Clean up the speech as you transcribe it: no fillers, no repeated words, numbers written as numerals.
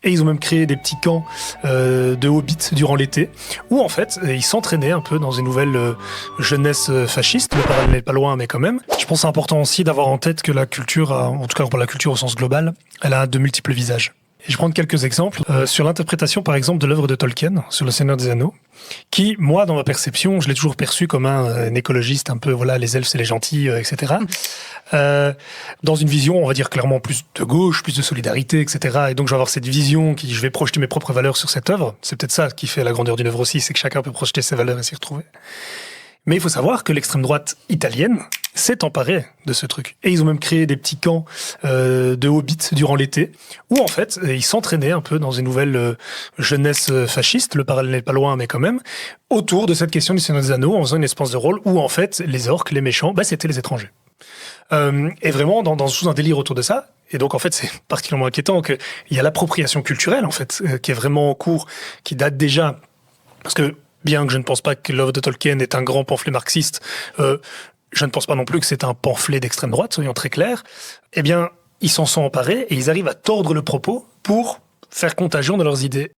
Et ils ont même créé des petits camps de hobbits durant l'été, où en fait, ils s'entraînaient un peu dans une nouvelle jeunesse fasciste. Le parallèle n'est pas loin, mais quand même. Je pense que c'est important aussi d'avoir en tête que la culture, en tout cas pour la culture au sens global, elle a de multiples visages. Et je vais prendre quelques exemples sur l'interprétation, par exemple, de l'œuvre de Tolkien, sur Le Seigneur des Anneaux, qui, moi, dans ma perception, je l'ai toujours perçu comme un écologiste, un peu, voilà, les elfes, c'est les gentils, etc. Dans une vision, on va dire clairement plus de gauche, plus de solidarité, etc. Et donc, je vais avoir cette vision je vais projeter mes propres valeurs sur cette œuvre. C'est peut-être ça qui fait la grandeur d'une œuvre aussi, c'est que chacun peut projeter ses valeurs et s'y retrouver. Mais il faut savoir que l'extrême droite italienne s'est emparée de ce truc. Et ils ont même créé des petits camps de hobbits durant l'été, où en fait, ils s'entraînaient un peu dans une nouvelle jeunesse fasciste, le parallèle n'est pas loin, mais quand même, autour de cette question du Seigneur des Anneaux, en faisant une espèce de rôle où en fait, les orques, les méchants, c'était les étrangers. Et vraiment, sous un délire autour de ça. Et donc, en fait, c'est particulièrement inquiétant qu'il y a l'appropriation culturelle, en fait, qui est vraiment en cours, qui date déjà... Parce que, bien que je ne pense pas que l'œuvre de Tolkien est un grand pamphlet marxiste, je ne pense pas non plus que c'est un pamphlet d'extrême droite, soyons très clairs. Eh bien, ils s'en sont emparés et ils arrivent à tordre le propos pour faire contagion de leurs idées.